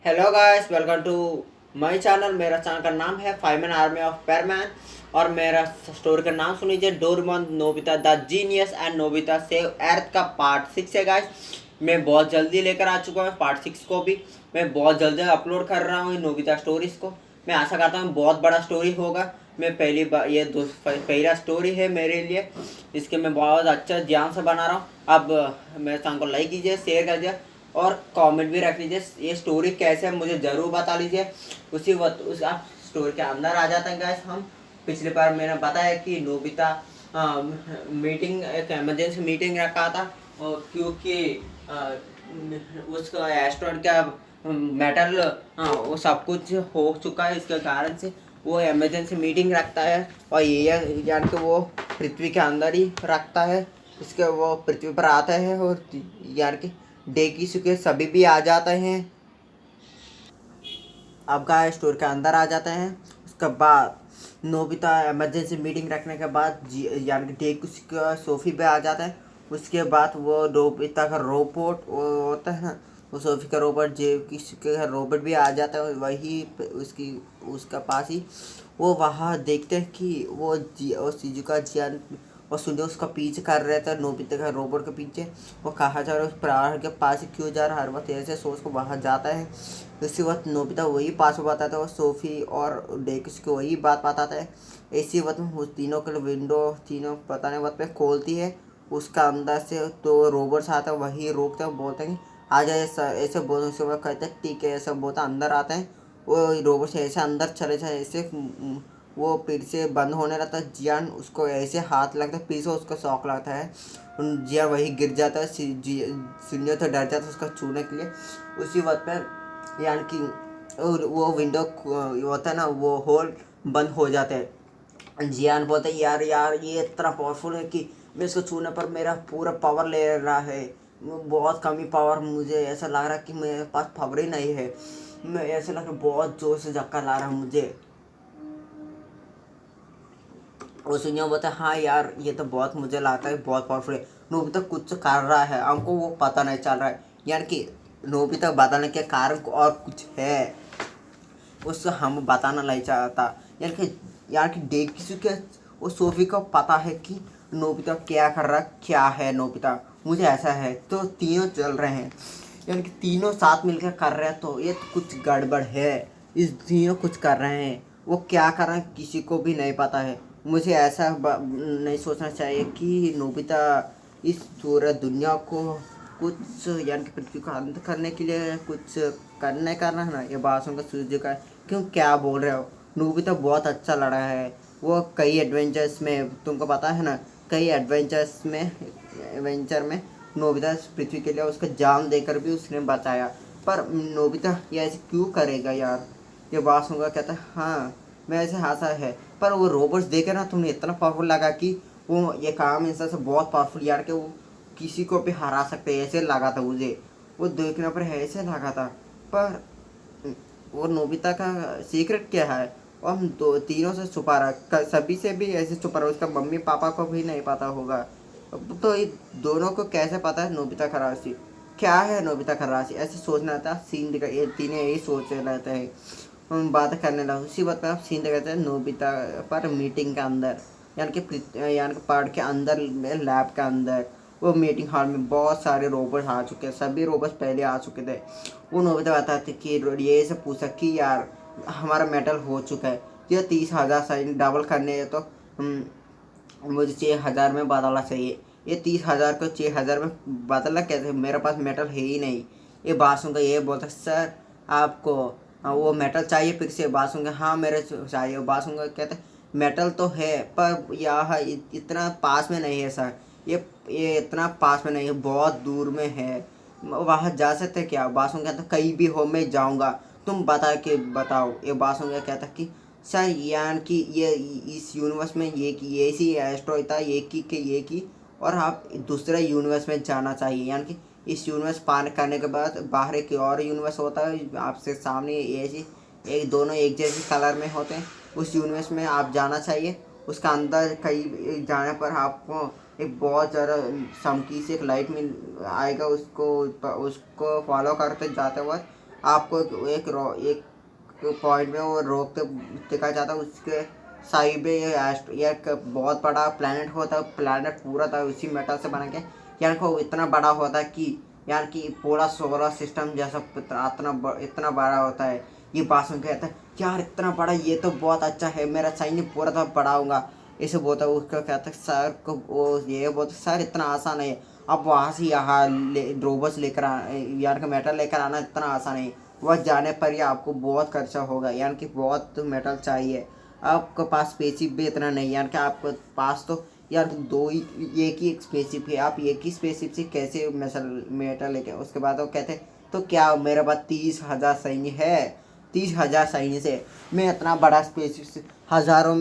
Hello guys, welcome to my channel. मेरा channel का नाम है फाइमन आर्मी ऑफ पेरमैन और मेरा स्टोरी का नाम सुनीजिए, Doraemon Nobita the genius and Nobita save earth का पार्ट 6 है गाइस। मैं बहुत जल्दी लेकर आ चुका हूँ पार्ट 6 को भी। मैं बहुत जल्दी अपलोड कर रहा हूँ नोबिता स्टोरीज को। मैं आशा करता हूँ बहुत बड़ा स्टोरी होगा। मैं पहली बार पहला स्टोरी है मेरे लिए, इसके मैं बहुत अच्छा ध्यान से बना रहा हूँ। अब मेरे चैनल को लाइक कीजिए, शेयर कर दीजिए और कमेंट भी रख लीजिए। ये स्टोरी कैसे है मुझे ज़रूर बता लीजिए। उसी वक्त उस आप स्टोरी के अंदर आ जाते हैं गैस। हम पिछली बार मैंने बताया कि नोबिता मीटिंग, एक इमरजेंसी मीटिंग रखा था, और क्योंकि उसका एस्ट्रॉइड का मेटल वो सब कुछ हो चुका है, इसके कारण से वो इमरजेंसी मीटिंग रखता है। और ये यानी कि वो पृथ्वी के अंदर ही रखता है। इसके वो पृथ्वी पर आता है और यानी कि डेकी के सभी भी आ जाते हैं। अब का स्टोर के अंदर आ जाते हैं। उसके बाद नोबिता इमरजेंसी मीटिंग रखने के बाद यानी कि डेकी का सोफ़ी पे आ जाता है। उसके बाद वो नोबिता का रोबोट वो होता है ना, वो सोफ़ी का रोबोट जे किसी का रोबोट भी आ जाता है वही उसकी उसका पास ही। वो वहाँ देखते हैं कि वो शिजुका जियान और सुनियो उसका पीछे कर रहे थे, नोबिता का रोबोट के पीछे। वो कहाँ जा रहा है, उस पहाड़ के पास ही क्यों जा रहा है, हर वक्त ऐसे सोच को वहाँ जाता है। इसी वक्त नोबिता वही पास बताता है और सोफ़ी और डेकिस को वही बात बताता है। इसी वक्त में उस तीनों के विंडो तीनों पता नहीं वक्त पे खोलती है। उसका अंदर से तो रोबोट्स आता है, वही रोकते हैं, बोलते हैं आ जाए ऐसे बोलते, उसके बाद कहते हैं ठीक है ऐसा बोलता अंदर आते हैं। वो रोबोट से ऐसे अंदर चले जाए ऐसे वो फिर से बंद होने लगता है। जियान उसको ऐसे हाथ लगता है, फिर से उसको शौक लगता है। जियान वही गिर जाता है। सीनियर तो डर जाता है उसका छूने के लिए। उसी वक्त पर यानी कि वो विंडो होता है ना, वो होल बंद हो जाते हैं। जियान बोलते हैं यार यार ये इतना पावरफुल है कि मैं इसको छूने पर मेरा पूरा पावर ले रहा है। बहुत कम ही पावर, मुझे ऐसा लग रहा है कि मेरे पास पावर ही नहीं है। मैं ऐसा लग रहा बहुत जोर से धक्का ला रहा है मुझे। और सुनिया बोलता है हाँ यार ये तो बहुत मुझे लगता है बहुत पावरफुल है। नोबिता कुछ कर रहा है, हमको वो पता नहीं चल रहा है। यानी कि नोबिता बताने के कारण और कुछ है, उससे हम बताना नहीं चाहता। यानी कि देख किसी के वो सोफी को पता है कि नोबिता क्या कर रहा क्या है। नोबिता मुझे ऐसा है तो तीनों चल रहे हैं, यानी कि तीनों साथ मिलकर कर रहे हैं, तो ये तो कुछ गड़बड़ है। इस तीनों कुछ कर रहे हैं, वो क्या कर रहे हैं किसी को भी नहीं पता है। मुझे ऐसा नहीं सोचना चाहिए कि नोबिता इस पूरा दुनिया को कुछ यानी कि पृथ्वी को अंत करने के लिए कुछ करने का ना ना ये बात सुनकर सूर्य का क्यों क्या बोल रहे हो। नोबिता बहुत अच्छा लड़ा है। वो कई एडवेंचर्स में तुमको पता है ना, कई एडवेंचर्स में एडवेंचर में नोबिता पृथ्वी के लिए उसका जान देकर भी उसने बचाया। पर नोबिता ये ऐसे क्यों करेगा यार। ये बात सुनकर कहता है हाँ मैं ऐसे आशा है। पर वो रोबोट्स देखे ना तुमने इतना पावरफुल लगा कि वो ये काम इंसान से बहुत पावरफुल यार कि वो किसी को भी हरा सकते ऐसे लगा था मुझे। वो देखने पर ऐसे लगा था। पर वो नोबिता का सीक्रेट क्या है, और हम दो तीनों से छुपा रहा, सभी से भी ऐसे छुपा रहा, उसका मम्मी पापा को भी नहीं पता होगा। अब तो ये दोनों को कैसे पता है नोबिता का राशि क्या है। नोबिता का राशि ऐसे सोचना था सीन दिखा, ये तीनों यही सोच रहते हैं। हम बात करने लगा उसी बात पर आप सीन दिखाते हैं नोबिता पर मीटिंग के अंदर, यानी कि पार्ट के अंदर में लैब के अंदर वो मीटिंग हॉल में बहुत सारे रोबोट आ चुके हैं, सभी रोबोट पहले आ चुके थे। वो नोबिता बताते कि ये से पूछा कि यार हमारा मेटल हो चुका है, ये 30,000 साइन डबल करने है तो मुझे 6,000 में बदलना चाहिए। ये 30,000 को 6,000 में बदलना कैसे, मेरे पास मेटल है ही नहीं। ये बात सुनकर ये बोलता सर आपको वो मेटल चाहिए। फिर से बात सुनकर हाँ मेरे चाहिए। बात सुनकर कहते मेटल तो है पर यह इतना पास में नहीं है सर। ये इतना पास में नहीं है, बहुत दूर में है। वहाँ जा सकते क्या। बात सुनकर कहता कहीं भी हो मैं जाऊँगा, तुम बता के बताओ। ये बात सुनकर कहता कि सर यानी कि ये इस यूनिवर्स में ये सी एस्ट्रॉइड था ये की और आप दूसरे यूनिवर्स में जाना चाहिए। यानी कि इस यूनिवर्स पार करने के बाद बाहर एक और यूनिवर्स होता है आपसे सामने, ऐसी एक दोनों एक जैसे कलर में होते हैं, उस यूनिवर्स में आप जाना चाहिए। उसका अंदर कहीं जाने पर आपको एक बहुत ज़्यादा चमकी से एक लाइट मिल आएगा, उसको उसको फॉलो करते जाते वक्त आपको एक पॉइंट में वो रोकते दिखा जाता है, उसके साइड में ये एक बहुत बड़ा प्लेनेट होता है, प्लेनेट पूरा था उसी मेटल से बना के, यानी कि वो इतना बड़ा होता है कि यानी कि पूरा सोलर सिस्टम जैसा इतना बड़ा होता है। ये बात सुन के कहता है यार इतना बड़ा, ये तो बहुत अच्छा है, मेरा सैन्य पूरा था बढ़ाऊंगा। इसे बोलता है, उसका कहता है सर को वो ये बोलता सर इतना आसान है, अब वहाँ से यहाँ रोबोट्स लेकर यानी कि मेटल लेकर आना इतना आसान है, वह जाने पर ही आपको बहुत खर्चा होगा, यानी कि बहुत मेटल चाहिए। आपके पास स्पेसशिप भी इतना नहीं, यानी कि आपके पास तो यार एक ही स्पेसशिप है, आप एक ही स्पेसशिप से कैसे मेटल लेके। उसके बाद वो कहते तो क्या मेरे पास 30,000 सैन्य है, 30,000 सैन्य से मैं इतना बड़ा स्पेसशिप हज़ारों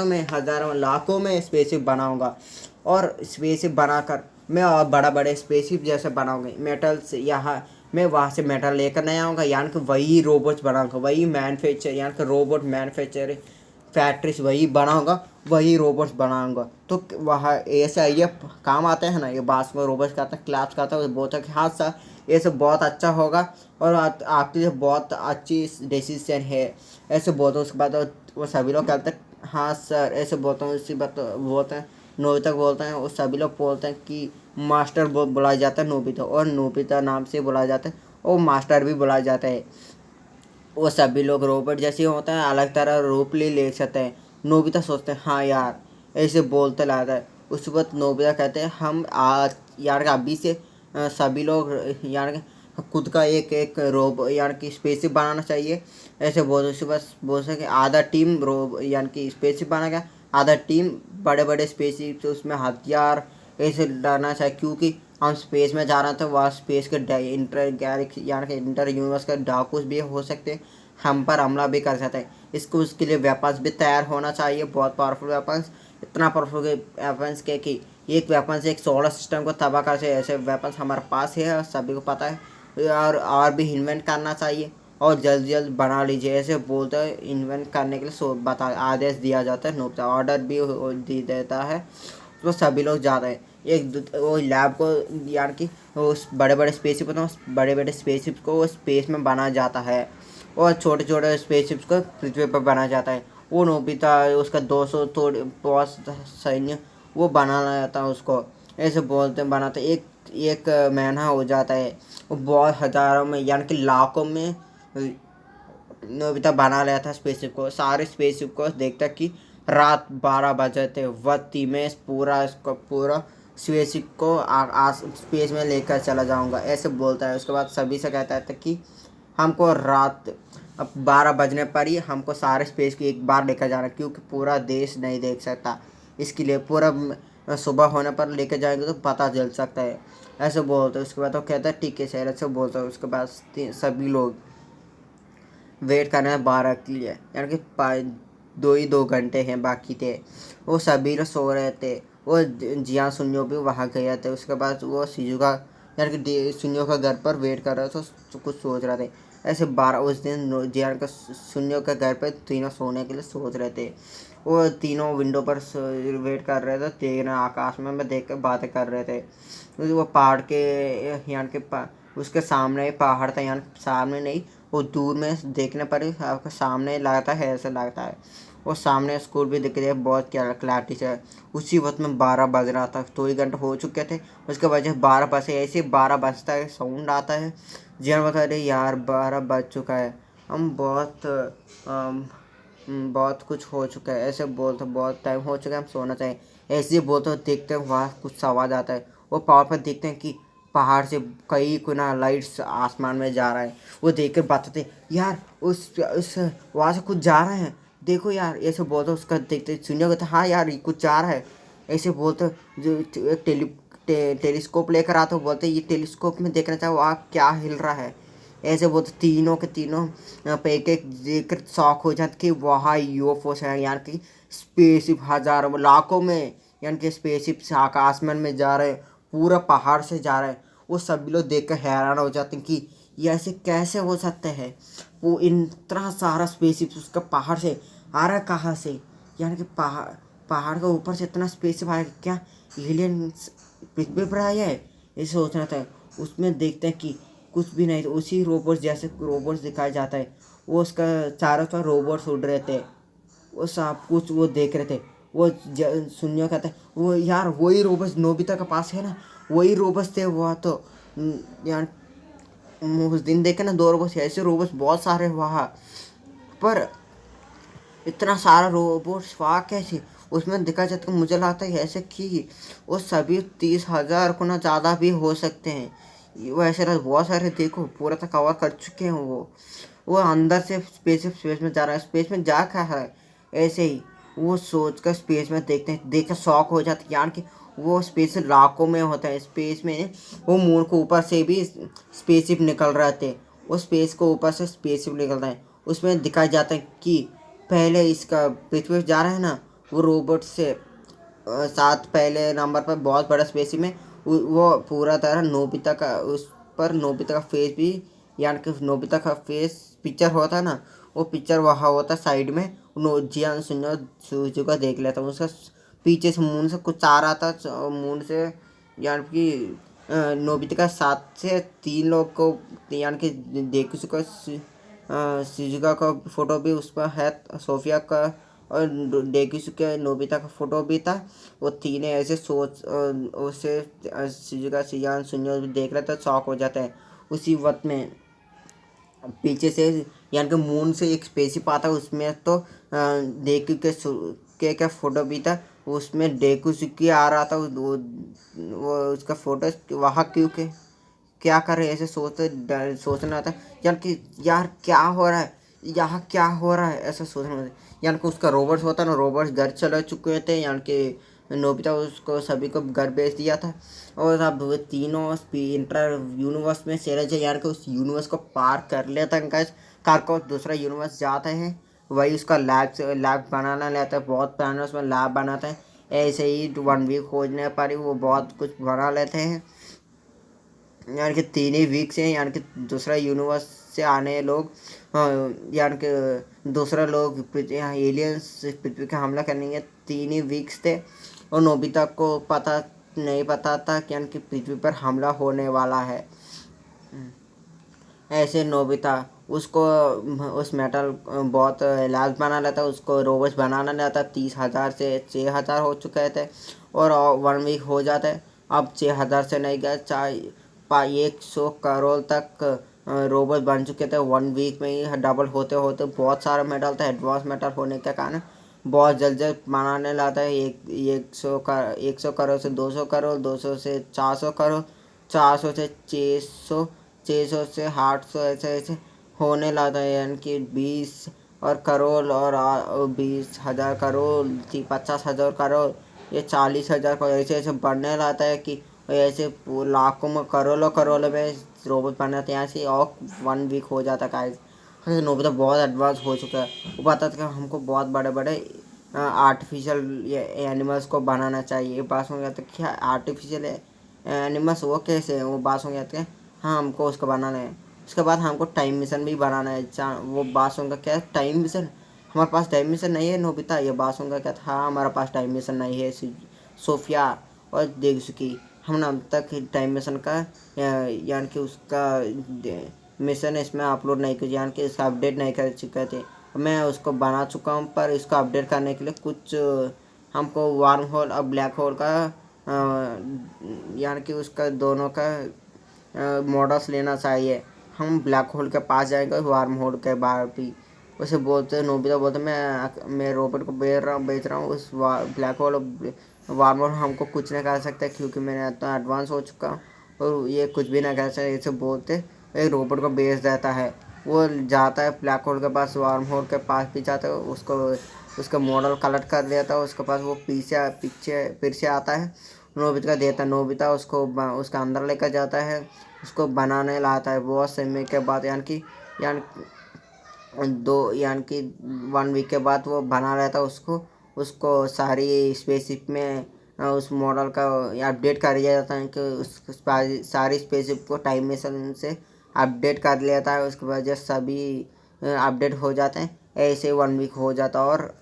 में लाखों में स्पेसशिप बनाऊंगा, और स्पेसशिप बनाकर मैं और बड़ा बड़े स्पेसशिप जैसे बनाऊंगा मेटल से। यहाँ मैं वहाँ से मेटल लेकर नहीं आऊँगा, यानी कि वही रोबोट्स बनाऊँगा, वही मैन्युफैक्चर यानी कि रोबोट मैन्युफैक्चरिंग फैक्ट्रीज वही बनाऊँगा, वही रोबोट्स बनाऊँगा। तो वहाँ ऐसा ये काम आते हैं ना, ये बात में रोबोट्स कहते हैं, क्लैप्स कहता है, बोलता है कि हाँ सर ये सब बहुत अच्छा होगा और आपके लिए बहुत अच्छी डिसीजन है, ऐसे बोलते हैं। उसके बाद वो सभी लोग कहते हैं हाँ सर, ऐसे बोलते हैं। उसी बात बोलते हैं, नोबिता बोलते हैं, और सभी लोग बोलते हैं कि मास्टर बुलाया जाता है नोबिता, और नोबिता नाम से बुलाया जाता है, और मास्टर भी बुलाया जाता है। वो सभी लोग रोबोट जैसे होते हैं, अलग तरह रूप ले सकते हैं। नोबिता सोचते हैं हाँ यार, ऐसे बोलते लाता है। उस वक्त नोबिता कहते हैं हम आज यार अभी से सभी लोग यार खुद का एक एक रोब यार की स्पेसशिप बनाना चाहिए, ऐसे बोल उसी बस बोल सके। आधा टीम रोब यानी कि स्पेसशिप बना गया, आधा टीम बड़े बड़े स्पेसशिप उसमें हथियार ऐसे डालना चाहिए, क्योंकि हम स्पेस में जा रहे हैं तो वह स्पेस के इंटर गैलेक्सी यानी कि इंटर यूनिवर्स के डाकूस भी हो सकते हैं, हम पर हमला भी कर सकते हैं। इसको उसके लिए वेपन्स भी तैयार होना चाहिए, बहुत पावरफुल वेपन्स, इतना पावरफुल वेपन्स के कि एक वेपन से एक सोलर सिस्टम को तबाह कर से, ऐसे वेपन्स हमारे पास है और सभी को पता है। और भी इन्वेंट करना चाहिए और जल्द जल्द बना लीजिए, ऐसे बोलते हैं। इन्वेंट करने के लिए बता आदेश दिया जाता है, नोबिता ऑर्डर भी दे देता है। तो सभी लोग जाते हैं वो लैब को, यार कि उस बड़े बड़े स्पेसशिप होते हैं, उस बड़े बड़े स्पेसशिप को वो स्पेस में बनाया जाता है, और छोटे छोटे स्पेसशिप्स को पृथ्वी पर बनाया जाता है। वो नोबिता उसका 200 थोड़े बहुत सैन्य वो बनाना जाता है उसको, ऐसे बोलते बनाते एक एक महीना हो जाता है। वो बहुत हज़ारों में यानी कि लाखों में नोबिता बना लिया था स्पेसशिप को। सारे स्पेसशिप को देखता कि रात 12 बजे थे, वत्ती में पूरा स्पेसशिप को स्पेस में लेकर चला जाऊंगा, ऐसे बोलता है। उसके बाद सभी से कहता है कि हमको रात अब 12 बजने पर ही हमको सारे स्पेस की एक बार लेकर जाना, क्योंकि पूरा देश नहीं देख सकता, इसके लिए पूरा सुबह होने पर लेकर जाएंगे तो पता चल सकता है, ऐसे बोलते हैं। उसके बाद वो कहता है ठीक है सर, ऐसे बोलता है। उसके बाद सभी लोग वेट करना है 12 के लिए, यानी कि 2 ही 2 घंटे हैं बाकी थे। वो सभी लोग सो रहे थे, वो जिया सुनियो भी वहाँ गए थे। उसके बाद वो शिजुका यानी कि सुनियो का घर पर वेट कर रहे थे, तो कुछ सोच रहे थे। ऐसे 12 उस दिन जियान का सुनियो के घर पर तीनों सोने के लिए सोच रहे थे। वो तीनों विंडो पर वेट कर रहे थे, तीनों आकाश में देख कर बातें कर रहे थे। वो पहाड़ के यानी कि उसके सामने पहाड़ था, यानी सामने नहीं, वो दूर में देखने पर ही आपको सामने लगता है, ऐसा लगता है। वो सामने स्कूल भी दिख रही है बहुत क्लैरिटी से। उसी वक्त में 12 बज रहा था, 2 ही घंटे हो चुके थे। उसके वजह 12 बजे ऐसे 12 बजता है, साउंड आता है। जियान बता रहे यार 12 बज चुका है, हम बहुत कुछ हो चुका है, ऐसे बोलते बहुत टाइम हो चुका है, हम सोना चाहिए, ऐसे ही बोलते देखते हैं वहाँ कुछ आवाज़ आता है। वो पावर पर देखते हैं कि पहाड़ से कई गुना लाइट्स आसमान में जा रहा है। वो देख कर बताते यार उस वहाँ से कुछ जा रहा है, देखो यार, ऐसे बोलते उसका देखते सुनिए तो हाँ यार ये कुछ जा रहा है, ऐसे बोलते जो एक टेलीस्कोप लेकर आता हूँ, बोलते ये टेलीस्कोप में देखना चाहो वहाँ क्या हिल रहा है, ऐसे बोलते तीनों के तीनों पे एक एक देख शौक हो जाते कि वहाँ यूएफओ है, यानी कि स्पेसशिप हज़ारों लाखों में, यानी कि स्पेसशिप से आकाशमान में जा रहे हैं, पूरा पहाड़ से जा रहा है। वो सभी लोग देख कर हैरान हो जाते हैं कि ये ऐसे कैसे हो सकता है, वो इतना सारा स्पेसशिप उसका पहाड़ से आ रहा है कहाँ से, यानी कि पहाड़ के ऊपर से इतना स्पेसशिप आ रहा है, क्या एलियन पृथ्वी पर आया है, ऐसे सोचना था। उसमें देखते हैं कि कुछ भी नहीं, उसी रोबोट्स जैसे रोबोट्स दिखाया जाता है। वो उसका चारों तरफ रोबोट्स उड़ रहे थे, वो सब कुछ वो देख रहे थे। वो सुनियो कहता है वो यार वही रोबोट्स नोबिता के पास है ना, वही रोबोट्स थे वहाँ तो। यार उस दिन देखे ना 2 रोबोट्स, ऐसे रोबोट्स बहुत सारे वहाँ पर। इतना सारा रोबोट्स वहाँ कैसे, उसमें देखा जाता है मुझे लगता है ऐसे कि वो सभी 30,000 को ना ज़्यादा भी हो सकते हैं। वो ऐसे बहुत सारे देखो पूरा तक कवर कर चुके हैं वो अंदर से स्पेस में जा रहा है। स्पेस में जा क्या है, ऐसे ही वो सोच कर स्पेस में देखते हैं, देख कर शौक हो जाते हैं यार कि वो स्पेस लाखों में होता है। स्पेस में वो मून को ऊपर से भी स्पेसशिप निकल रहे थे, वो स्पेस को ऊपर से स्पेसशिप निकल रहा है। उसमें दिखाया जाता है कि पहले इसका पृथ्वी जा रहा है ना, वो रोबोट से साथ पहले नंबर पर बहुत बड़ा स्पेसशिप में वो पूरा तरह नोबिता का, उस पर नोबिता का फेस भी, यानी कि नोबिता का फेस पिक्चर होता है ना, वो पिक्चर वहाँ होता साइड में। जियान सुनियो सूजू का देख लेता, उसका पीछे से मून से कुछ आ रहा था, मून से यानी कि नोबिता का 7 से 3 लोग को, यानी कि देख उसका शिजुका का फोटो भी उस पर है, सोफिया का और डेकिसुके नोबिता का फोटो भी था। वो तीन ऐसे सोच उसे शिजुका सियान सुनियो देख रहा था, शॉक हो जाता है। उसी वक्त में पीछे से यानी कि मून से एक स्पेसशिप आता है, उसमें तो डेकू के फोटो भी था। उसमें डेकुसुकी आ रहा था, वो उसका फोटो वहाँ क्योंकि क्या कर रहे ऐसे सोचना आता है यार कि यार क्या हो रहा है, यहाँ क्या हो रहा है, ऐसा सोचना होता है। यानी कि उसका रोबोट्स होता ना, रोबोट्स घर चले चुके थे, यानी कि नोबिता उसको सभी को घर भेज दिया था। और अब वो तीनों इंटर यूनिवर्स में चले जाए, यानी कि उस यूनिवर्स को पार कर लेता है, कार को दूसरा यूनिवर्स जाता है। वही उसका लैब बनाना लेता है, बहुत पुराना उसमें लैब बनाता है। ऐसे ही 1 वीक खोजने पर ही वो बहुत कुछ बना लेते हैं। यानी कि 3 ही वीक से, यानी कि दूसरा यूनिवर्स से आने लोग, यानी कि दूसरा लोग यहाँ एलियंस पृथ्वी का हमला करेंगे। 3 ही वीक्स थे और नोबिता को नहीं पता था कि यानी कि पृथ्वी पर हमला होने वाला है। ऐसे नोबिता उसको उस मेटल बहुत इलाज बना लेता, उसको रोबोट्स बनाना लेता। 30,000 से 6,000 हो चुके थे और 1 वीक हो जाता है। अब 6,000 से नहीं गया, 100 करोड़ तक रोबोट बन चुके थे। 1 वीक में ही डबल होते होते बहुत सारा मेटल था। एडवांस मेटल होने के कारण बहुत जल्द बनाने लाता है। 100 करोड़ से 200 करोड़, 200 से 400 करोड़, 400 से 600, 600 से 800, ऐसे ऐसे होने लगा है। यानी कि 20 और करोड़ और 20,000 करोड़, 50,000 करोड़, ये 40,000 करोड़, ऐसे ऐसे बढ़ने लगता है कि ऐसे लाखों में करोड़ों करोड़ों में रोबोट बनाते हैं। ऐसे और 1 वीक हो जाता है। नोबिता बहुत एडवांस हो चुका है। वो बताता है कि हमको बहुत बड़े बड़े आर्टिफिशियल एनिमल्स को बनाना चाहिए। बात सुन जाते क्या आर्टिफिशियल एनिमल्स वो कैसे हैं, वो बात सुन जाते हैं हाँ हमको उसको बनाना है। उसके बाद हमको टाइम मिशन भी बनाना है। वो बात सुनकर क्या टाइम मिशन, हमारे पास टाइम मिशन नहीं है नोबिता। ये बात सुनकर क्या था हाँ हमारे पास टाइम मिशन नहीं है। सोफिया और देवसुकी हमने अब तक टाइम मिशन का यानी कि उसका मिशन इसमें अपलोड नहीं किया, यानी कि इसका अपडेट नहीं कर चुके थे। मैं उसको बना चुका हूँ, पर इसको अपडेट करने के लिए कुछ हमको वार्म होल और ब्लैक होल का यानी कि उसका दोनों का मॉडल्स लेना चाहिए। हम ब्लैक होल के पास जाएंगे, वार्म होल के बाहर भी। उसे बोलते नोबिता बोलते मैं रोबोट को बेच रहा हूँ उस ब्लैक होल। वार्म होल हमको कुछ नहीं कर सकता क्योंकि मैंने इतना एडवांस हो चुका हूँ और ये कुछ भी ना कर सकता, ऐसे बोलते एक रोबोट को बेच देता है। वो जाता है ब्लैक होल के पास, वार्म होल के पास भी जाता है, उसको उसका मॉडल कलेक्ट कर लेता है उसके पास। वो पीछे पीछे फिर से आता है, नोबिता का देता है। नोबिता उसको उसका अंदर लेकर जाता है, उसको बनाने लाता है बहुत समय के बाद। यानी यानी कि 1 वीक के बाद वो बना रहता है उसको। उसको सारी स्पेसशिप में उस मॉडल का अपडेट कर दिया जाता है कि उस सारी स्पेसशिप को टाइम मशीन से अपडेट कर लिया जाता है। उसके बाद जब सभी अपडेट हो जाते हैं, ऐसे 1 वीक हो जाता है और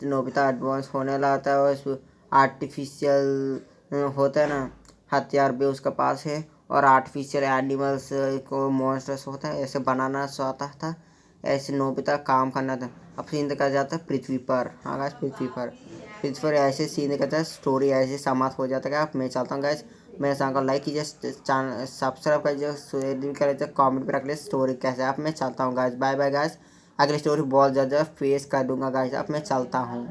नोबिता एडवांस होने लगता है। और आर्टिफिशियल होता है ना हथियार भी उसके पास है, और आर्टिफिशियल एनिमल्स को मॉन्स्टर्स होता है ऐसे बनाना चाहता था। ऐसे नोबिता काम करना था। अब सीन देखा जाता है पृथ्वी पर। हाँ गाइस, पृथ्वी पर ऐसे सीन देखा जाता है, स्टोरी ऐसे समाप्त हो जाता है। अब मैं चाहता हूँ गाइस, मेरे चैनल को लाइक कीजिए, चैनल सब्सक्राइब कीजिए, शेयर भी करिए, कमेंट पर रख लीजिए स्टोरी कैसे। अब मैं चलता हूँ गाइस, बाय बाय गाइस। अगली स्टोरी बहुत ज़्यादा फेस कर दूंगा गाइस। अब मैं चलता हूँ।